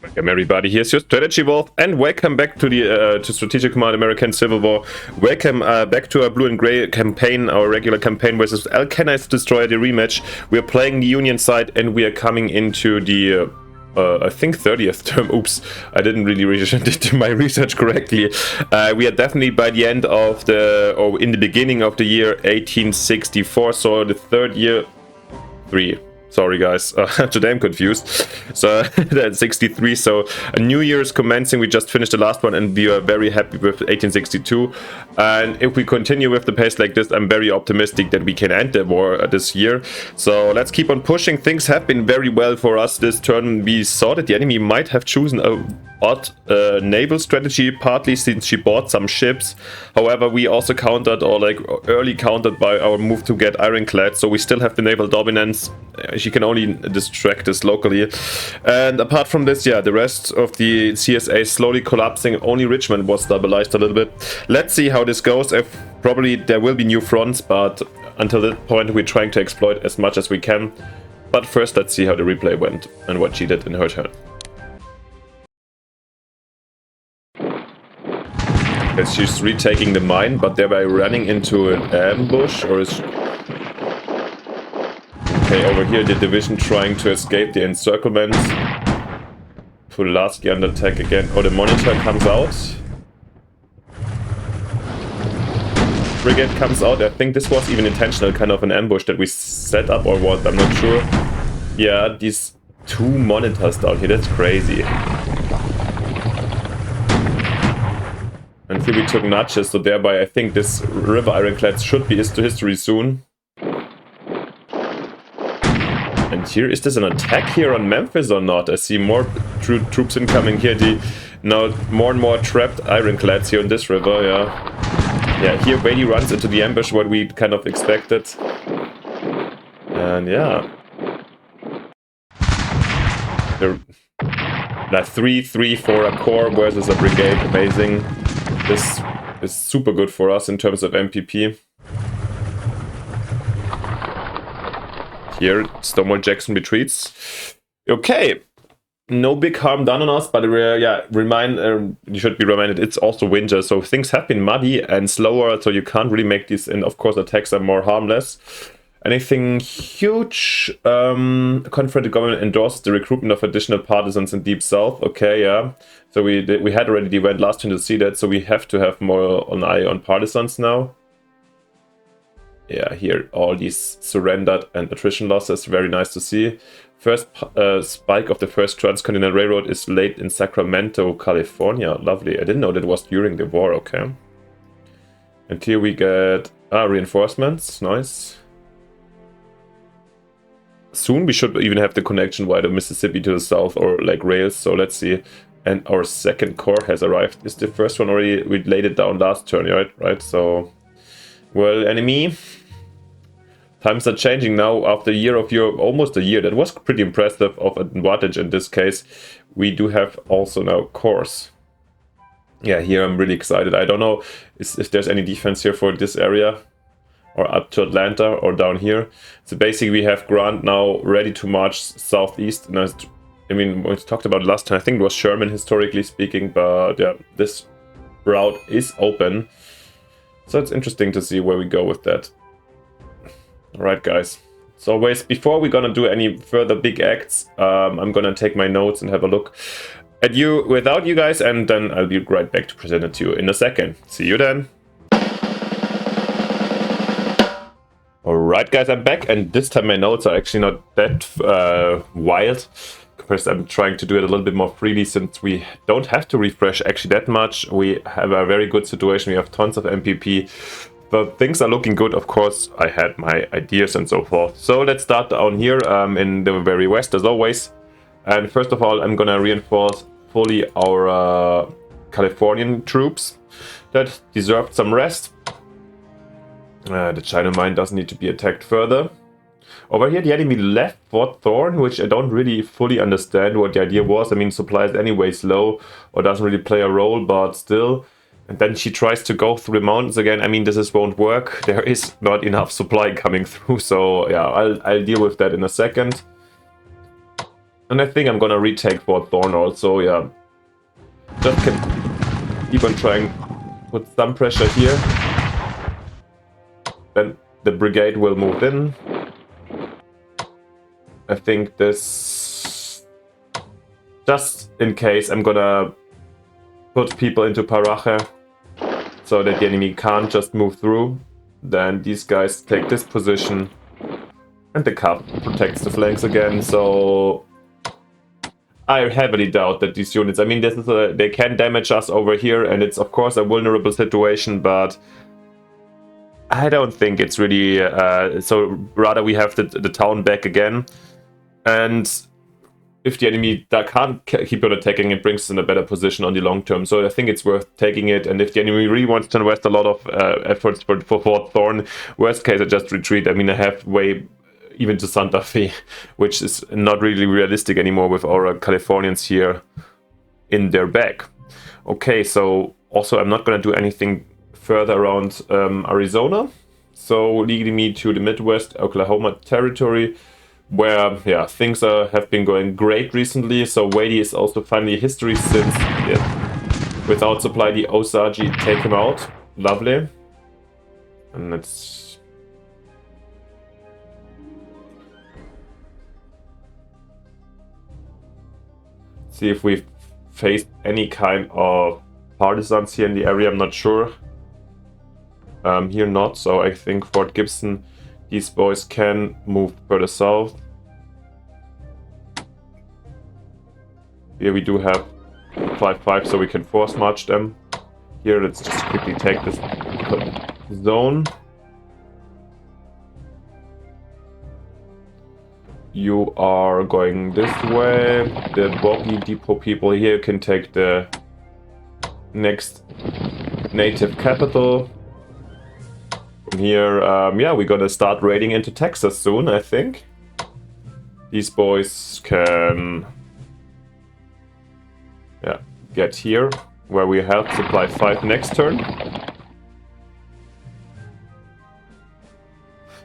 Welcome everybody, here's your Strategy Wolf, and welcome back to the Strategic Command American Civil War. Welcome back to our Blue and Grey campaign, our regular campaign versus LCanidestroyer, the rematch. We are playing the Union side, and we are coming into the I think 30th term. Oops, I didn't really did my research correctly. We are definitely by the end of the, or in the beginning of the year 1864, so the third year, sorry guys, today I'm confused. So that's 63, so a new year is commencing. We just finished the last one and we are very happy with 1862. And if we continue with the pace like this, I'm very optimistic that we can end the war this year. So let's keep on pushing. Things have been very well for us this turn. We saw that the enemy might have chosen a odd naval strategy, partly since she bought some ships. However, we also countered, or like early countered, by our move to get ironclad, so we still have the naval dominance. She can only distract us locally. And apart from this, yeah, the rest of the CSA is slowly collapsing. Only Richmond was stabilized a little bit. Let's see how this goes. Probably there will be new fronts, but until that point we're trying to exploit as much as we can. But first, let's see how the replay went and what she did in her turn. She's retaking the mine, but thereby running into an ambush, or is... Okay, over here the division trying to escape the encirclement. Pulaski under attack again. Oh, the monitor comes out. Frigate comes out. I think this was even intentional, kind of an ambush that we set up or what, I'm not sure. Yeah, these two monitors down here, that's crazy. And here we took notches, so thereby I think this river ironclad should be to history soon. And here, is this an attack here on Memphis or not? I see more troops incoming here. Now more and more trapped ironclads here on this river, yeah. Yeah, here Bailey runs into the ambush, what we kind of expected. And yeah. That 3-3 for a corps versus a brigade, amazing. This is super good for us in terms of MPP. Here, Stonewall Jackson retreats. Okay, no big harm done on us, but yeah, you should be reminded it's also winter, so things have been muddy and slower, so you can't really make these, and of course attacks are more harmless. Anything huge? Confederate government endorses the recruitment of additional partisans in Deep South. Okay, yeah. So we had already the event last time to see that, so we have to have more an eye on partisans now. Yeah, here all these surrendered and attrition losses, very nice to see. First spike of the first Transcontinental Railroad is late in Sacramento, California. Lovely. I didn't know that was during the war. Okay. And here we get reinforcements. Nice. Soon we should even have the connection via the Mississippi to the south, or like rails, so let's see. And our second corps has arrived. Is the first one already? We laid it down last turn, right? So, well, enemy, times are changing now after a year of almost a year. That was pretty impressive of advantage in this case. We do have also now corps. Yeah, here I'm really excited. I don't know if there's any defense here for this area, or up to Atlanta, or down here. So basically we have Grant now ready to march southeast. And I mean, we talked about it last time, I think it was Sherman historically speaking, but yeah, this route is open. So it's interesting to see where we go with that. Alright guys, as always, before we're gonna do any further big acts, I'm gonna take my notes and have a look at you without you guys, and then I'll be right back to present it to you in a second. See you then. Alright guys, I'm back, and this time my notes are actually not that wild, because I'm trying to do it a little bit more freely since we don't have to refresh actually that much. We have a very good situation, we have tons of MPP, but things are looking good. Of course, I had my ideas and so forth. So let's start down here in the very west as always. And first of all, I'm gonna reinforce fully our Californian troops that deserved some rest. The China mine doesn't need to be attacked further. Over here the enemy left Fort Thorn, which I don't really fully understand what the idea was. I mean, supplies anyways low, or doesn't really play a role, but still. And then she tries to go through the mountains again. I mean, this won't work. There is not enough supply coming through, so yeah, I'll deal with that in a second. And I think I'm gonna retake Fort Thorn also, yeah. Just keep on trying, put some pressure here. Then the brigade will move in. I think this, just in case, I'm gonna put people into Parache so that the enemy can't just move through. Then these guys take this position and the cap protects the flanks again, so I heavily doubt that these units, I mean, this is they can damage us over here, and it's of course a vulnerable situation, but I don't think it's really, so rather we have the town back again, and if the enemy that can't keep on attacking, it brings us in a better position on the long term, so I think it's worth taking it, and if the enemy really wants to invest a lot of efforts for Fort Thorn, worst case I just retreat. I mean, I have way even to Santa Fe, which is not really realistic anymore with our Californians here in their back. Okay, so also I'm not going to do anything further around Arizona, so leading me to the Midwest Oklahoma territory, where yeah, things have been going great recently. So Wady is also finally history since without supply the Osage take him out. Lovely. And let's see if we've faced any kind of partisans here in the area. I'm not sure. Here not, so I think Fort Gibson, these boys can move further south. Here we do have 5-5, so we can force march them. Here, let's just quickly take this zone. You are going this way. The Bobby Depot people here can take the next native capital. From here, yeah, we're gonna start raiding into Texas soon, I think. These boys can, yeah, get here, where we have supply 5 next turn.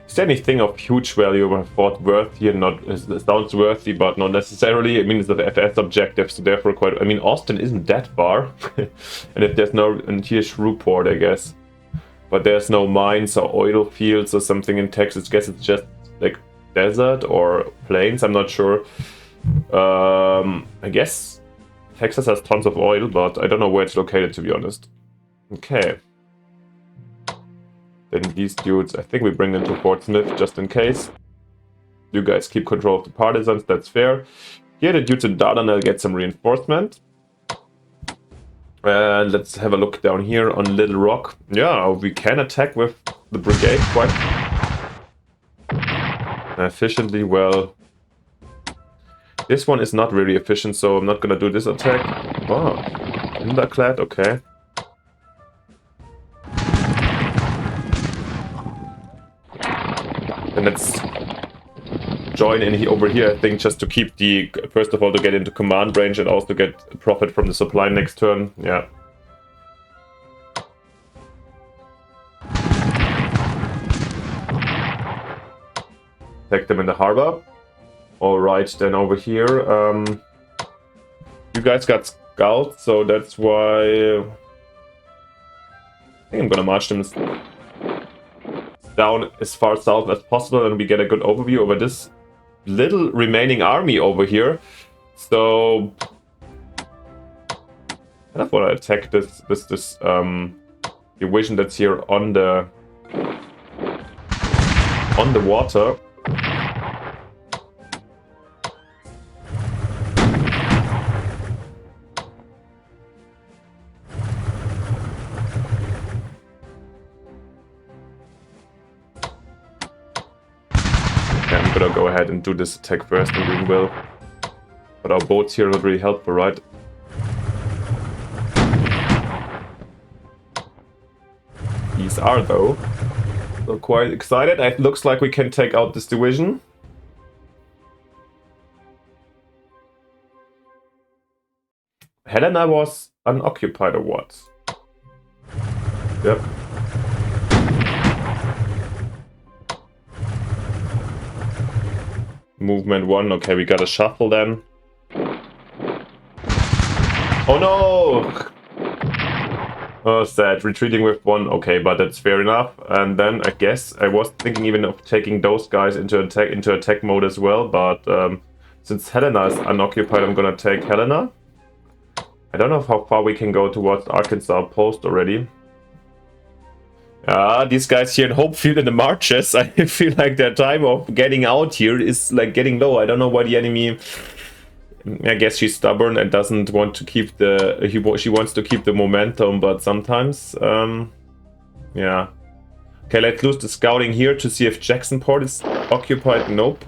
Is there anything of huge value of Fort Worth here? Not, it sounds worthy, but not necessarily. I mean, it's the FS objective, so therefore quite. I mean, Austin isn't that far, and if there's no, and here's Shreveport, I guess, but there's no mines or oil fields or something in Texas. I guess it's just like desert or plains. I'm not sure. I guess Texas has tons of oil, but I don't know where it's located, to be honest. Okay. Then these dudes, I think we bring them to Fort Smith just in case. You guys keep control of the partisans, that's fair. Here the dudes in Dardanelle get some reinforcement. And let's have a look down here on Little Rock. Yeah, we can attack with the brigade quite efficiently. Well, this one is not really efficient, so I'm not gonna do this attack. Oh, Hinderclad, okay. And let's join in over here, I think, just to keep the, first of all, to get into command range and also get profit from the supply next turn. Yeah. Take them in the harbor. Alright, then over here, you guys got scouts, so that's why I think I'm gonna march them down as far south as possible, and we get a good overview over this little remaining army over here. So I kind of want to attack this division that's here on the water. I'm gonna go ahead and do this attack first, and we will. But our boats here are not really helpful, right? These are, though. So quite excited. It looks like we can take out this division. Helena was unoccupied or what? Yep. Movement 1, okay, we gotta shuffle then. Oh no! Oh, sad. Retreating with one. Okay, but that's fair enough. And then I guess I was thinking even of taking those guys into attack mode as well. But since Helena is unoccupied, I'm gonna take Helena. I don't know how far we can go towards Arkansas Post already. These guys here in Hopefield in the marches, I feel like their time of getting out here is like getting low. I don't know why the enemy... I guess she's stubborn and doesn't want to keep the... She wants to keep the momentum, but sometimes... yeah. Okay, let's lose the scouting here to see if Jacksonport is occupied. Nope.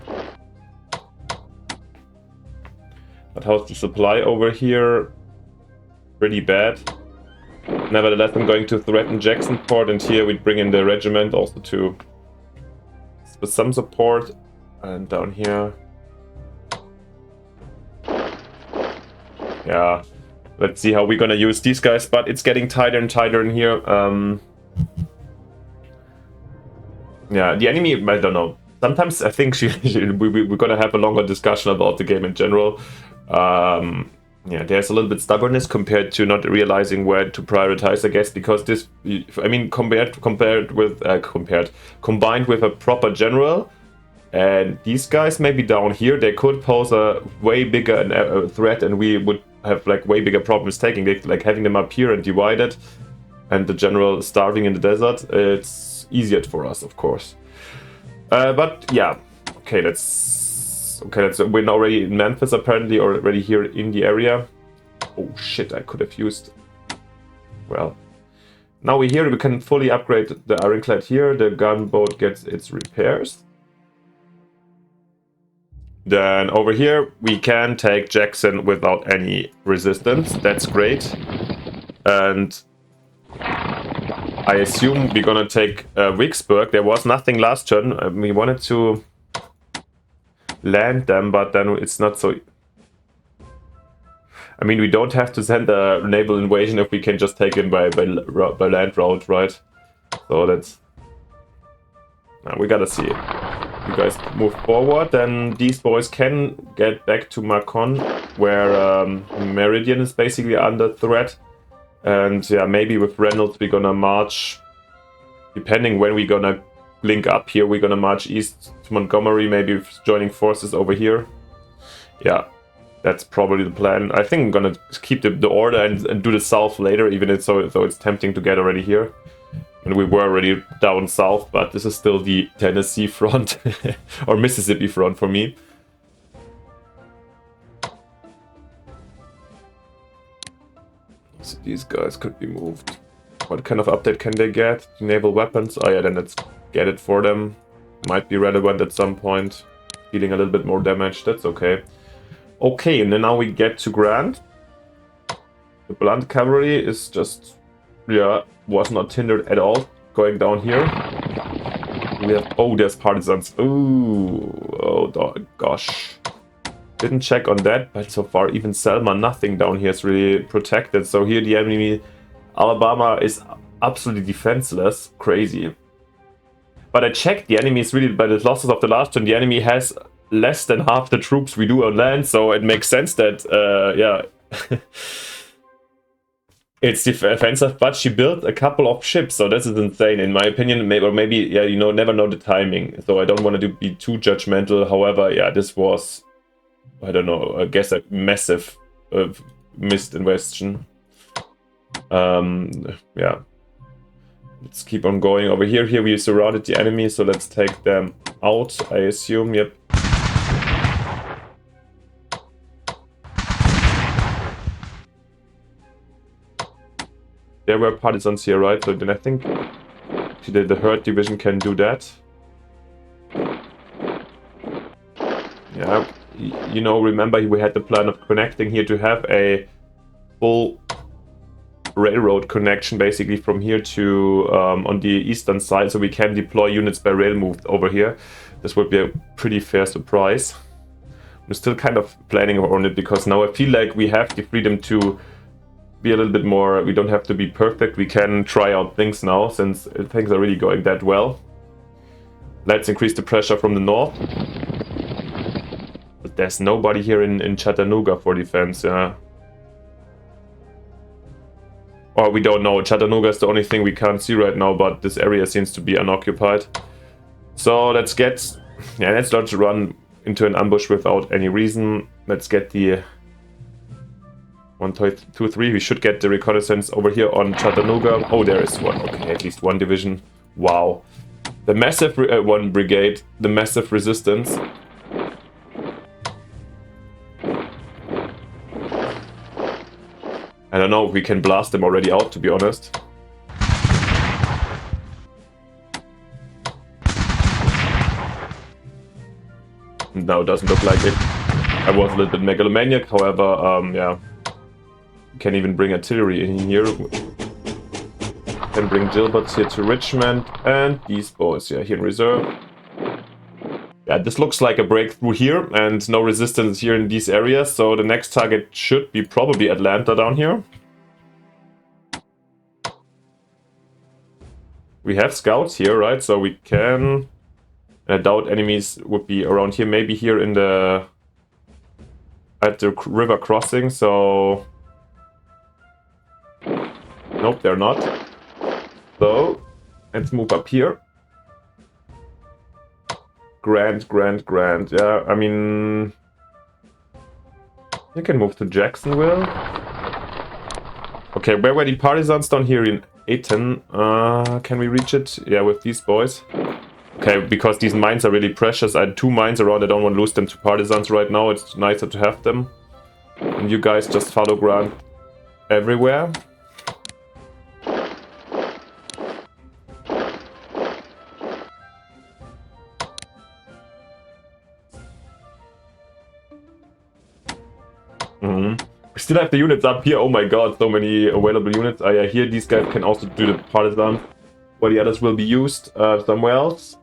But how's the supply over here? Pretty bad. Nevertheless, I'm going to threaten Jacksonport, and here we bring in the regiment also to... with some support. And down here... yeah, let's see how we're gonna use these guys, but it's getting tighter and tighter in here. Yeah, the enemy, I don't know. Sometimes I think we're gonna have a longer discussion about the game in general. Yeah, there's a little bit stubbornness compared to not realizing where to prioritize, I guess, because this, I mean, combined with a proper general. And these guys maybe down here, they could pose a way bigger threat, and we would have like way bigger problems taking it, like having them up here and divided, and the general starving in the desert. It's easier for us, of course. But yeah, okay, let's win already in Memphis, apparently, already here in the area. Oh shit, I could have used. Well, now we're here. We can fully upgrade the ironclad here. The gunboat gets its repairs. Then over here, we can take Jackson without any resistance. That's great. And I assume we're gonna take Vicksburg. There was nothing last turn. We wanted to land them, but then it's not so... I mean, we don't have to send a naval invasion if we can just take it by land route, right? So that's... now we gotta see. You guys move forward, then these boys can get back to Macon, where Meridian is basically under threat. And yeah, maybe with Reynolds we're gonna march, depending when we're gonna link up here, we're gonna march east to Montgomery, maybe joining forces over here. Yeah, that's probably the plan. I think I'm gonna keep the order and do the south later, even though it's tempting to get already here. And we were already down south, but this is still the Tennessee front, or Mississippi front for me. So these guys could be moved. What kind of update can they get? Naval weapons? Oh yeah, then let's get it for them. Might be relevant at some point. Dealing a little bit more damage, that's okay. Okay, and then now we get to Grant. The blunt cavalry is just... yeah, was not hindered at all going down here. We have... oh, there's partisans. Ooh, oh gosh. Didn't check on that, but so far even Selma, nothing down here is really protected. So here the enemy, Alabama, is absolutely defenseless. Crazy. But I checked, the enemy is really, by the losses of the last turn, the enemy has less than half the troops we do on land, so it makes sense that, yeah... it's defensive, but she built a couple of ships, so this is insane in my opinion. Or maybe, yeah, you know, never know the timing, so I don't want to be too judgmental. However, yeah, this was, I don't know, I guess a massive missed investigation. Yeah, let's keep on going over here. Here we surrounded the enemy, so let's take them out, I assume. Yep. There were partisans here, right? So then I think the Herd Division can do that. Yeah, you know, remember we had the plan of connecting here to have a full railroad connection basically from here to on the eastern side, so we can deploy units by rail moved over here. This would be a pretty fair surprise. I'm still kind of planning on it because now I feel like we have the freedom to be a little bit more, we don't have to be perfect, we can try out things now since things are really going that well. Let's increase the pressure from the north. But there's nobody here in Chattanooga for defense, yeah. Or we don't know. Chattanooga is the only thing we can't see right now, but this area seems to be unoccupied. So let's not run into an ambush without any reason. Let's get the 1, 2, 3. We should get the reconnaissance over here on Chattanooga. Oh, there is one. Okay, at least one division. Wow. The massive one brigade, the massive resistance. I don't know if we can blast them already out, to be honest. No, it doesn't look like it. I was a little bit megalomaniac, however, yeah. Can even bring artillery in here. Can bring Gilberts here to Richmond, and these boys, yeah, here in reserve. Yeah, this looks like a breakthrough here, and no resistance here in these areas, so the next target should be probably Atlanta down here. We have scouts here, right? So we can... I doubt enemies would be around here, maybe here in the... at the river crossing, so... Nope, they're not. So, let's move up here. Grand. Yeah, I mean... You can move to Jacksonville. Okay, where were the partisans down here in Eaton? Can we reach it? Yeah, with these boys. Okay, because these mines are really precious. I had 2 mines around. I don't want to lose them to partisans right now. It's nicer to have them. And you guys just follow Grant everywhere. We still have the units up here. Oh my god, so many available units. I hear these guys can also do the partisans, while the others will be used somewhere else.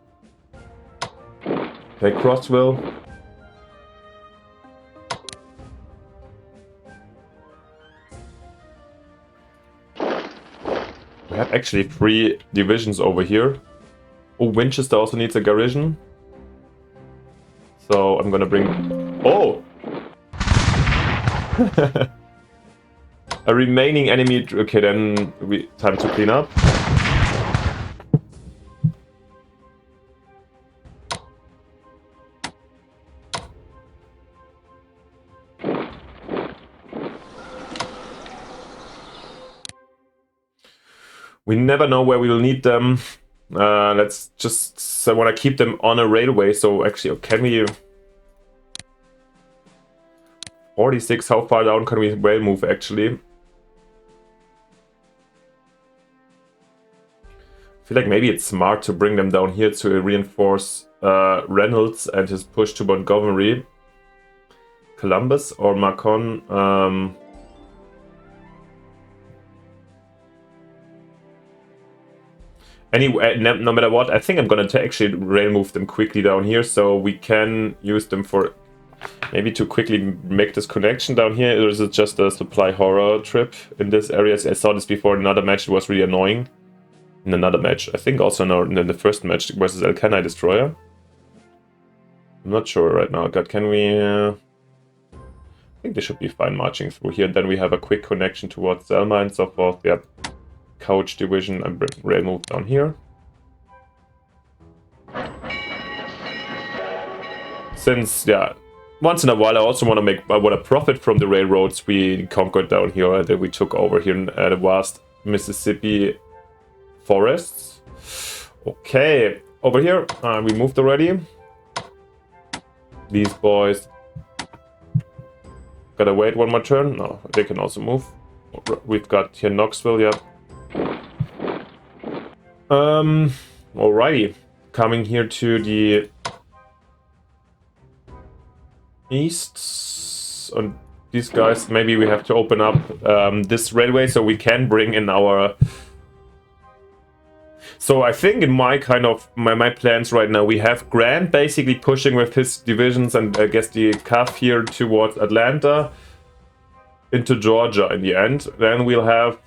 Okay, Crossville. We have actually 3 divisions over here. Oh, Winchester also needs a garrison. So I'm gonna bring... Oh! A remaining enemy... Okay, then time to clean up. We never know where we will need them. Let's just... I want to keep them on a railway, so actually, can we... 46, how far down can we rail move actually? I feel like maybe it's smart to bring them down here to reinforce Reynolds and his push to Montgomery. Columbus or Macon. Anyway, no matter what, I think I'm gonna actually rail move them quickly down here so we can use them for... Maybe to quickly make this connection down here, or is it just a supply horror trip in this area? I saw this before in another match, it was really annoying. In another match, I think also in the first match versus LCanidestroyer. I'm not sure right now. God, can we... I think they should be fine marching through here. Then we have a quick connection towards Selma and so forth. Yep. Couch division and rail move down here. Since, yeah... Once in a while, I also want to profit from the railroads we conquered down here, that we took over here in the vast Mississippi forests. Okay, over here, we moved already. These boys gotta wait one more turn. No, they can also move. We've got here Knoxville, yep. Alrighty, coming here to the east, and these guys, maybe we have to open up this railway so we can bring in our... So I think in my my plans right now, we have Grant basically pushing with his divisions and I guess the CAF here towards Atlanta into Georgia in the end. Then we'll have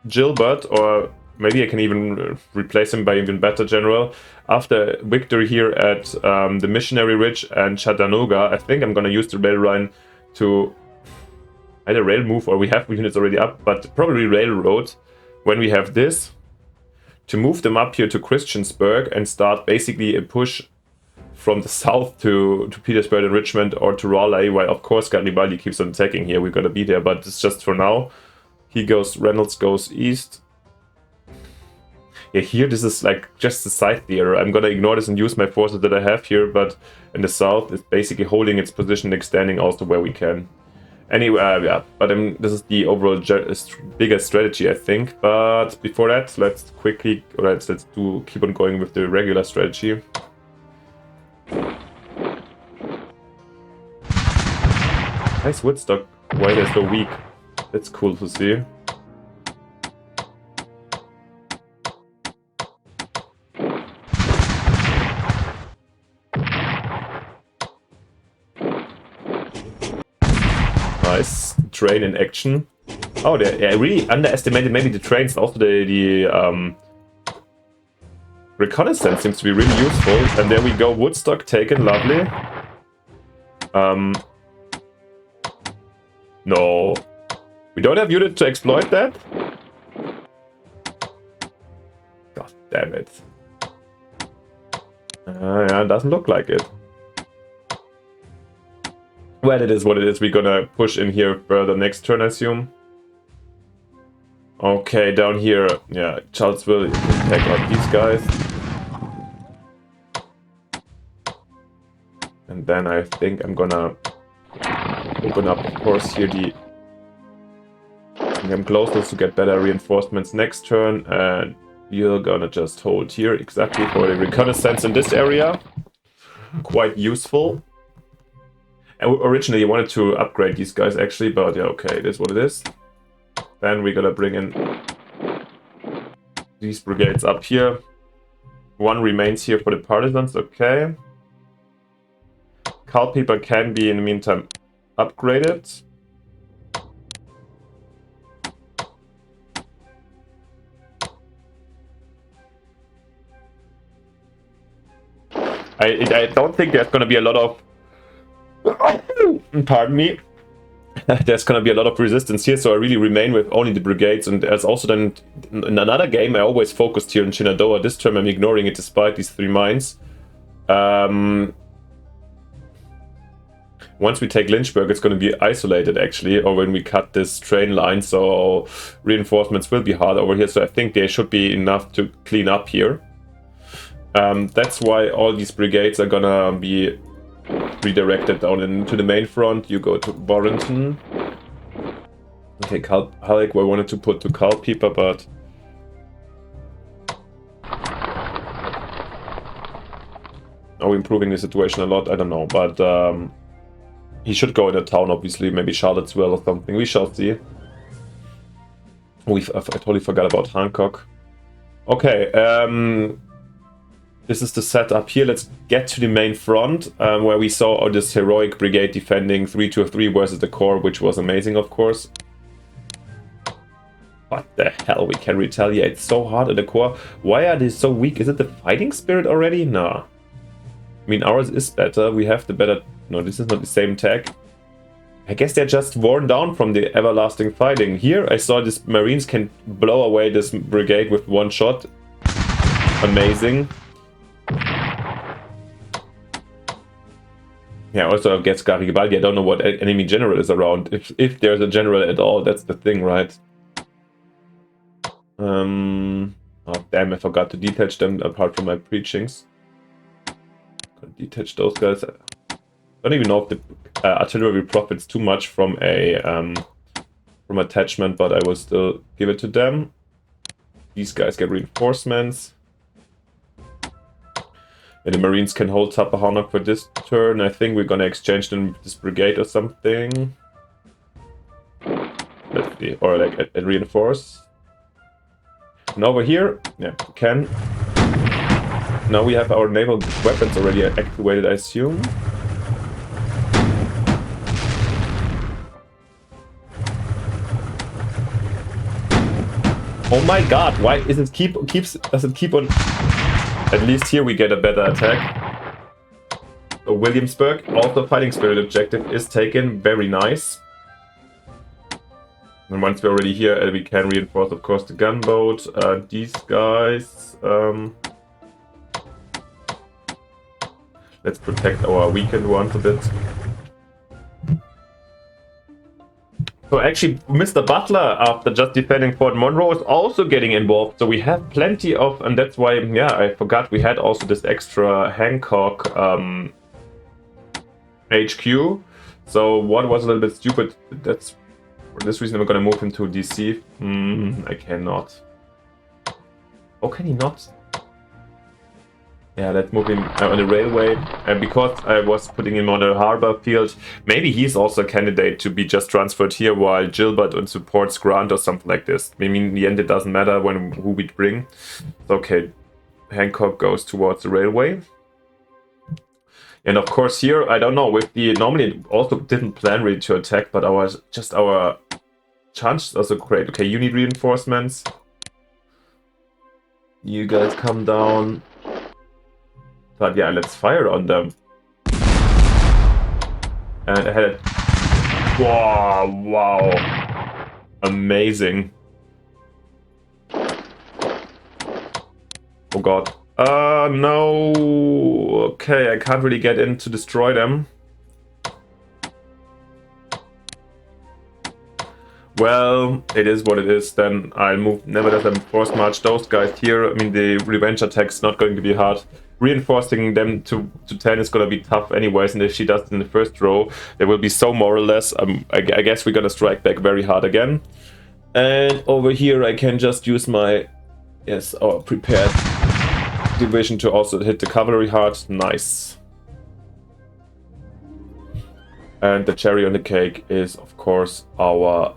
Gilbert, or maybe I can even replace him by even better general. After victory here at the Missionary Ridge and Chattanooga, I think I'm gonna use the rail line to either rail move or we have units already up, but probably railroad when we have this to move them up here to Christiansburg and start basically a push from the south to Petersburg and Richmond or to Raleigh, while of course Garibaldi keeps on attacking here. We're gonna be there, but it's just for now. Reynolds goes east. Yeah, here this is like just the side theater. I'm gonna ignore this and use my forces that I have here, but in the south it's basically holding its position, extending also where we can. Anyway, yeah, but this is the overall bigger strategy, I think. But before that, let's quickly, or let's keep on going with the regular strategy. Nice Woodstock. Why they're so weak? That's cool to see. Nice train in action. Oh, I really underestimated maybe the trains. Also, the reconnaissance seems to be really useful. And there we go, Woodstock taken, lovely. No, we don't have units to exploit that. God damn it! Yeah, it doesn't look like it. Well, it is what it is. We're gonna push in here for the next turn, I assume. Okay, down here, yeah, Charlottesville, take out these guys. And then I think I'm gonna open up, of course, here the closest to get better reinforcements next turn, and you're gonna just hold here exactly for the reconnaissance in this area. Quite useful. Originally, I wanted to upgrade these guys actually, but yeah, okay, it is what it is. Then we're gonna bring in these brigades up here. One remains here for the partisans, okay. Culpeper can be, in the meantime, upgraded. I don't think there's going to be a lot of... Pardon me. There's going to be a lot of resistance here, so I really remain with only the brigades. And there's also then... In another game, I always focused here in Shenandoah. This term, I'm ignoring it despite these 3 mines. Once we take Lynchburg, it's going to be isolated, actually, or when we cut this train line, so reinforcements will be hard over here, so I think there should be enough to clean up here. That's why all these brigades are gonna be redirected down into the main front. You go to Warrenton. Okay, Halleck, I wanted to put to Culpeper, but... Are we improving the situation a lot? I don't know, but... he should go in a town, obviously, maybe Charlottesville or something. We shall see. I totally forgot about Hancock. Okay, this is the setup here. Let's get to the main front, where we saw this heroic brigade defending 3-2-3 versus the Corps, which was amazing, of course. What the hell? We can retaliate so hard at the Corps. Why are they so weak? Is it the fighting spirit already? Nah. I mean, ours is better. We have the better... No, this is not the same tech. I guess they're just worn down from the everlasting fighting. Here, I saw this Marines can blow away this brigade with 1 shot. Amazing. Yeah, also against Garibaldi, I don't know what enemy general is around. If there's a general at all, that's the thing, right? Oh, damn, I forgot to detach them apart from my preachings. Detach those guys. I don't even know if the artillery profits too much from a from attachment, but I will still give it to them. These guys get reinforcements. And the Marines can hold Tappahannock for this turn. I think we're gonna exchange them with this brigade or something. Let's see, or like a reinforce. And over here, yeah, we can. Now we have our naval weapons already activated, I assume. Oh my god, why is it does it keep on... At least here we get a better attack. So Williamsburg, also fighting spirit objective is taken, very nice. And once we're already here, we can reinforce, of course, the gunboat. These guys. Let's protect our weakened ones a bit. So actually, Mr. Butler, after just defending Fort Monroe, is also getting involved. So we have plenty of, and that's why, yeah, I forgot we had also this extra Hancock HQ. So what was a little bit stupid, that's for this reason we're gonna move him to DC. I cannot. Oh, can he not? Yeah, let's move him on the railway. And because I was putting him on a harbor field, maybe he's also a candidate to be just transferred here while Gilbert supports Grant or something like this. I mean, in the end, it doesn't matter who we bring. Okay, Hancock goes towards the railway. And of course here, I don't know, with the, normally it also didn't plan really to attack, but our chances are so great. Okay, you need reinforcements. You guys come down. But yeah, let's fire on them. And I had it. Wow. Amazing. Oh god. No. Okay, I can't really get in to destroy them. Well, it is what it is. Then I'll move, nevertheless, and force march those guys here. I mean, the revenge attack's not going to be hard. Reinforcing them to 10 is going to be tough anyways, and if she does it in the first row, there will be so more or less. I guess we're going to strike back very hard again. And over here I can just use my, our prepared division to also hit the cavalry hard. Nice. And the cherry on the cake is, of course, our...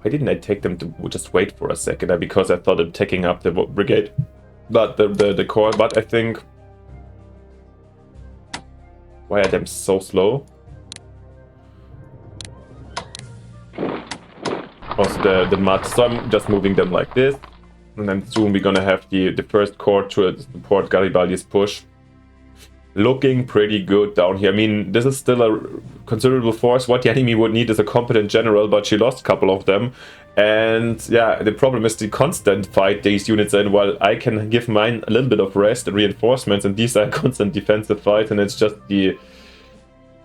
Why didn't I take them to just wait for a second? Because I thought of taking up the brigade, but the corps. But I think, why are them so slow? Also the mud. So I'm just moving them like this, and then soon we're gonna have the first corps to support Garibaldi's push. Looking pretty good down here. I mean, this is still a considerable force. What the enemy would need is a competent general, but she lost a couple of them. And yeah, the problem is the constant fight these units in, while I can give mine a little bit of rest and reinforcements, and these are constant defensive fights, and it's just the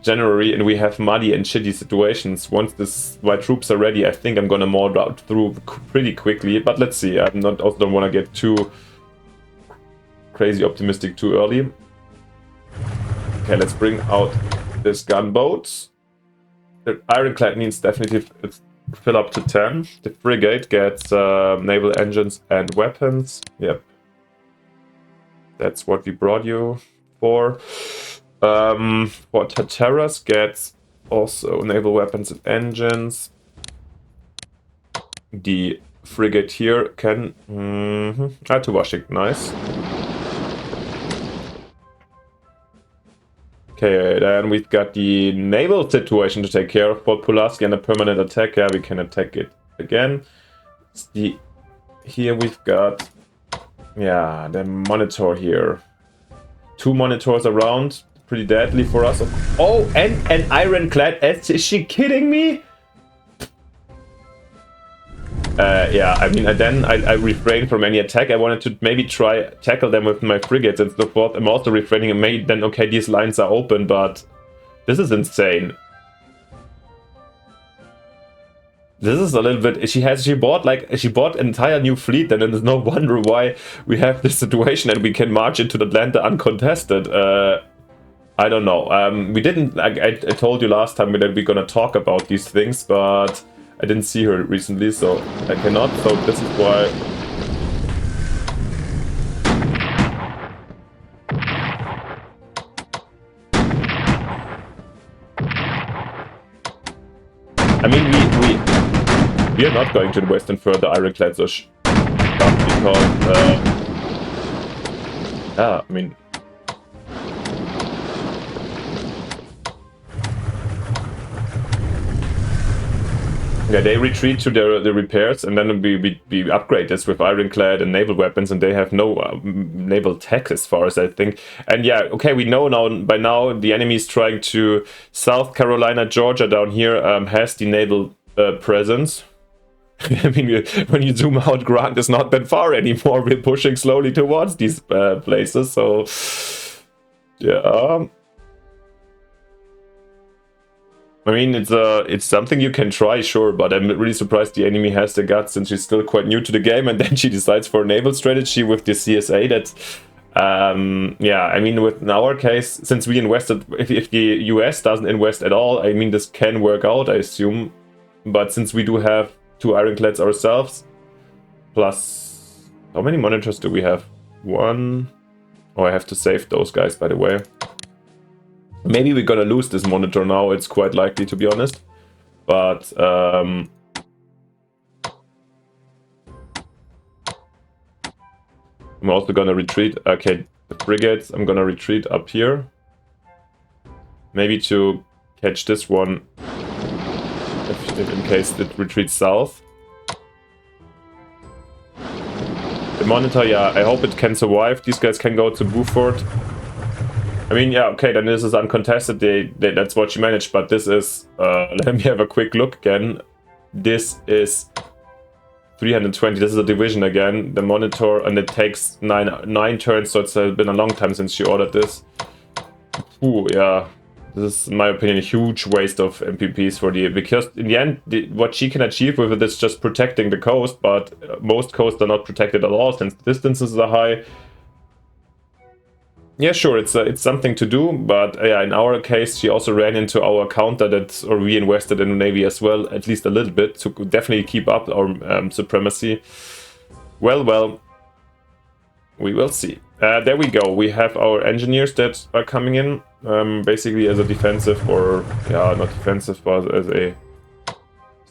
January, and we have muddy and shitty situations. Once my troops are ready, I think I'm gonna maul out through pretty quickly, but let's see. I also don't want to get too crazy optimistic too early. Okay, let's bring out this gunboat. The ironclad needs definitely fill up to 10. The frigate gets naval engines and weapons. Yep. That's what we brought you for. Tartaras gets also naval weapons and engines. The frigate here can... to Washington, nice. Okay, then we've got the naval situation to take care of. Fort Pulaski and a permanent attack. Yeah, we can attack it again. Here we've got, the monitor here. 2 monitors around, pretty deadly for us. Oh, and an ironclad. Is she kidding me? Yeah, I mean, then I refrained from any attack. I wanted to maybe tackle them with my frigates and so forth. I'm also refraining and maybe then, okay, these lines are open, but this is insane. This is a little bit... She bought an entire new fleet, and there's no wonder why we have this situation and we can march into Atlanta uncontested. I don't know. We didn't... I told you last time that we're gonna talk about these things, but... I didn't see her recently, so I cannot, so this is why... I mean, we are not going to the western further ironclads or stuff, because... yeah, I mean... Yeah, they retreat to the repairs, and then we upgrade this with ironclad and naval weapons, and they have no naval tech as far as I think. And yeah, okay, we know now by now the enemy is trying to South Carolina, Georgia down here has the naval presence. I mean, when you zoom out, Grant is not that far anymore. We're pushing slowly towards these places, so yeah. I mean, it's something you can try, sure, but I'm really surprised the enemy has the guts, since she's still quite new to the game, and then she decides for a naval strategy with the CSA. That, yeah, I mean, in our case, since we invested, if the US doesn't invest at all, I mean, this can work out, I assume. But since we do have 2 ironclads ourselves, plus, how many monitors do we have? 1. Oh, I have to save those guys, by the way. Maybe we're gonna lose this monitor now, it's quite likely, to be honest. But I'm also gonna retreat. Okay, the frigates, I'm gonna retreat up here. Maybe to catch this one if in case it retreats south. The monitor, yeah, I hope it can survive. These guys can go to Beaufort. I mean, yeah, okay, then this is uncontested. That's what she managed, but this is... let me have a quick look again. This is 320. This is a division again. The monitor, and it takes nine turns, so it's been a long time since she ordered this. Ooh, yeah. This is, in my opinion, a huge waste of MPPs for the... Because in the end, what she can achieve with it is just protecting the coast, but most coasts are not protected at all, since the distances are high. Yeah, sure, it's something to do, but yeah, in our case, she also ran into our counter or we invested in the Navy as well, at least a little bit, to definitely keep up our supremacy. Well, we will see. There we go, we have our engineers that are coming in, basically as a defensive, or, yeah, not defensive, but as a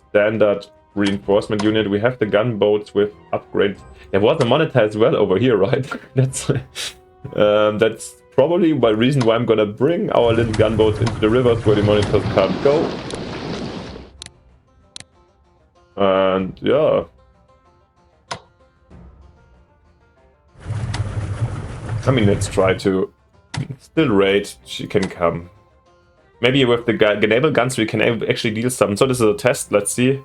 standard reinforcement unit. We have the gunboats with upgrades. There was a monitor as well over here, right? That's probably the reason why I'm gonna bring our little gunboats into the rivers where the monitors can't go. And yeah. I mean, let's try to still raid. She can come. Maybe with the naval guns we can actually deal some. So this is a test, let's see.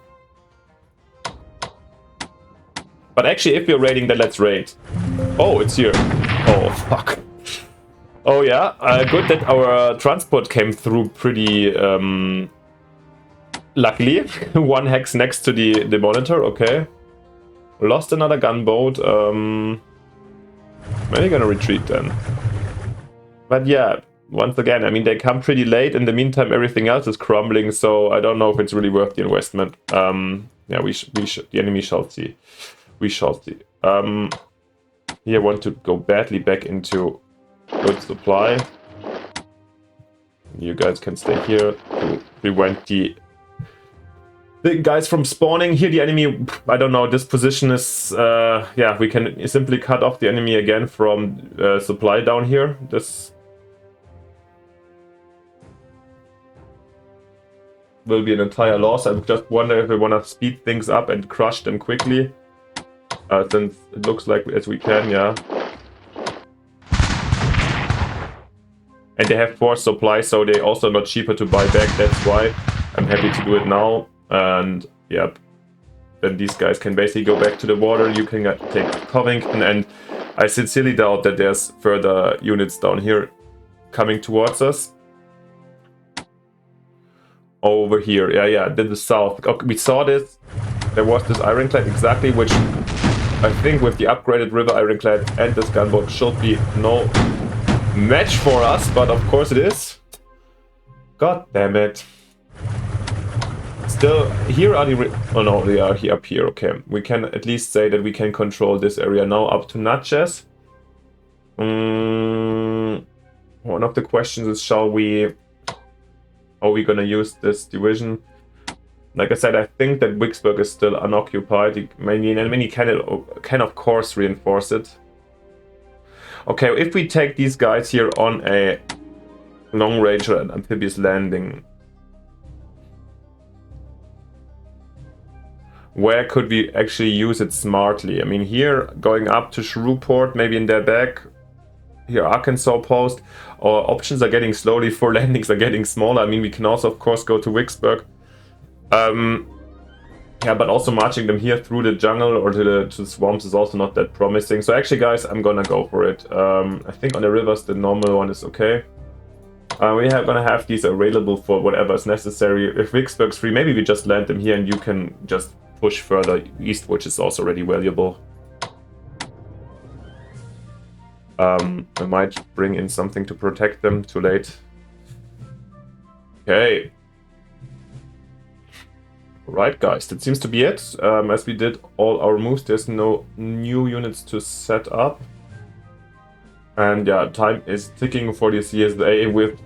But actually, if we're raiding, then let's raid. Oh, it's here. Oh, fuck. Oh, yeah. Good that our transport came through pretty luckily. 1 hex next to the monitor, okay. Lost another gunboat. Maybe gonna retreat then. But yeah, once again, I mean, they come pretty late. In the meantime, everything else is crumbling, so I don't know if it's really worth the investment. Yeah, the enemy shall see. We shall see. Here, I want to go badly back into good supply. You guys can stay here to prevent the guys from spawning. Here, the enemy, I don't know, this position is... yeah, we can simply cut off the enemy again from supply down here. This will be an entire loss. I just wonder if we want to speed things up and crush them quickly. Since it looks like as we can, yeah. And they have forced supply, so they're also not cheaper to buy back. That's why I'm happy to do it now. And yep, then these guys can basically go back to the water. You can take Covington, and I sincerely doubt that there's further units down here coming towards us. Over here, yeah, then the south. Okay, we saw this. There was this ironclad exactly, which I think with the upgraded river ironclad and this gunboat should be no match for us, but of course it is. God damn it. Still, here are the... Oh no, they are here up here, okay. We can at least say that we can control this area now up to Natchez. One of the questions is, are we gonna use this division? Like I said, I think that Vicksburg is still unoccupied. Many can of course reinforce it. Okay, if we take these guys here on a long range and amphibious landing, where could we actually use it smartly? I mean, here, going up to Shreveport, maybe in their back. Here, Arkansas post. Our options are getting slowly, 4 landings are getting smaller. I mean, we can also, of course, go to Vicksburg. Yeah, but also marching them here through the jungle or to the swamps is also not that promising. So actually, guys, I'm gonna go for it. I think on the rivers, the normal one is okay. We are gonna have these available for whatever is necessary. If Vicksburg's free, maybe we just land them here and you can just push further east, which is also already valuable. I might bring in something to protect them. Too late. Okay. Right, guys, that seems to be it. As we did all our moves, there's no new units to set up. And yeah, time is ticking for the CSA with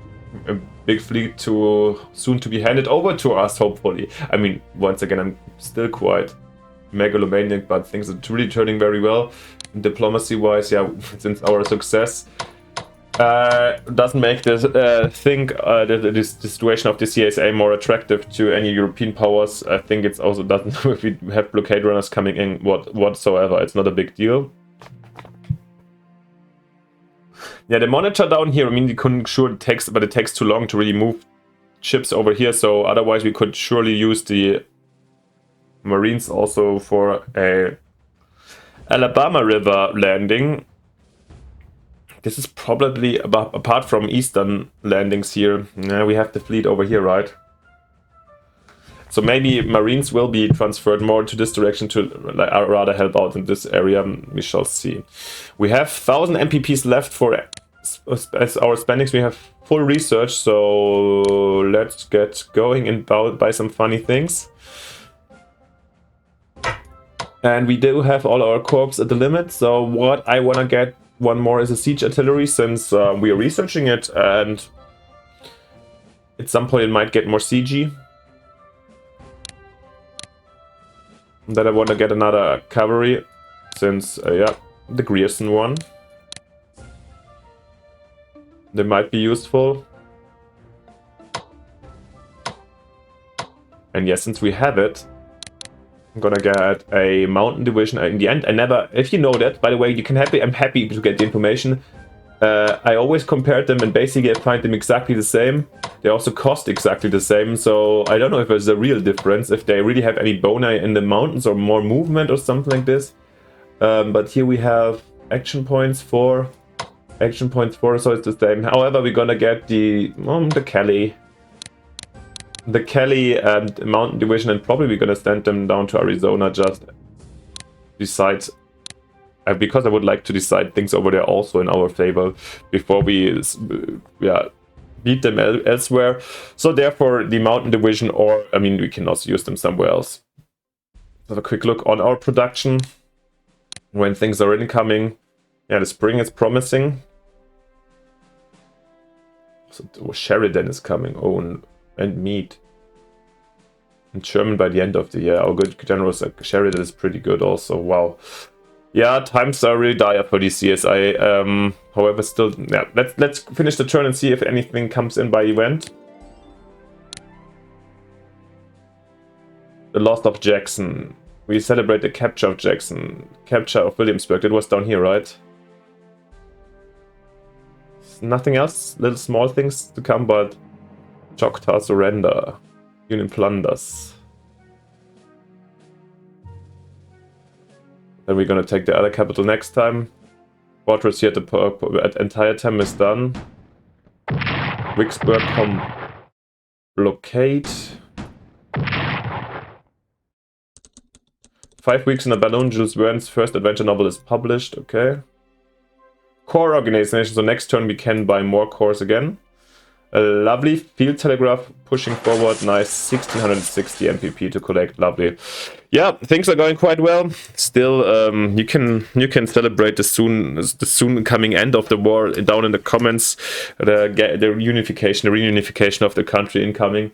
a big fleet soon to be handed over to us, hopefully. I mean, once again, I'm still quite megalomaniac, but things are really turning very well. Diplomacy-wise, yeah, since our success doesn't make this the situation of the CSA more attractive to any European powers. I think it's also doesn't if we have blockade runners coming in whatsoever. It's not a big deal. Yeah, the monitor down here. I mean, we couldn't sure it takes too long to really move ships over here. So otherwise, we could surely use the Marines also for a Alabama River landing. This is probably apart from eastern landings here. We have the fleet over here, right? So maybe Marines will be transferred more to this direction to rather help out in this area. We shall see. We have 1,000 MPPs left for as our spendings. We have full research, so let's get going and buy some funny things. And we do have all our corps at the limit. So what I want to get one more is a siege artillery, since we are researching it, and at some point it might get more siegey. Then I want to get another cavalry, since yeah, the Grierson one. They might be useful. And yeah, since we have it, I'm gonna get a mountain division. In the end, I never, if you know that, by the way, I'm happy to get the information. I always compared them and basically I find them exactly the same. They also cost exactly the same, so I don't know if there's a real difference, if they really have any boni in the mountains or more movement or something like this. But here we have action points 4, so it's the same. However, we're gonna get the Kelly. The Kelly and Mountain Division, and probably we're gonna send them down to Arizona just decide, because I would like to decide things over there also in our favor before we beat them elsewhere. So therefore the Mountain Division, or I mean we can also use them somewhere else. Have a quick look on our production when things are incoming. Yeah, the spring is promising. So Sheridan is coming. Oh, and meat. And German by the end of the year. Our good generals like Sheridan is pretty good also. Wow. Yeah, times are really dire for the CSI. However, still, yeah. Let's finish the turn and see if anything comes in by event. The loss of Jackson. We celebrate the capture of Jackson. Capture of Williamsburg. It was down here, right? Nothing else. Little small things to come, but Choctaw surrender. Union plunders. Then we're gonna take the other capital next time. Fortress here at entire time is done. Vicksburg blockade. 5 weeks in a balloon. Jules Verne's first adventure novel is published. Okay. Core organization. So next turn we can buy more cores again. A lovely field telegraph pushing forward. Nice 1660 MPP to collect. Lovely. Yeah, things are going quite well. Still, you can celebrate the soon coming end of the war down in the comments. The reunification of the country incoming.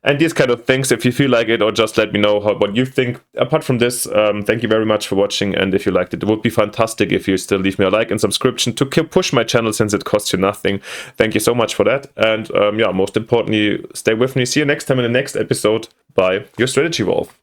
And these kind of things, if you feel like it, or just let me know what you think. Apart from this, thank you very much for watching, and if you liked it would be fantastic if you still leave me a like and subscription to push my channel, since it costs you nothing. Thank you so much for that, and yeah, most importantly, stay with me. See you next time in the next episode. Bye, your Strategy Wolf.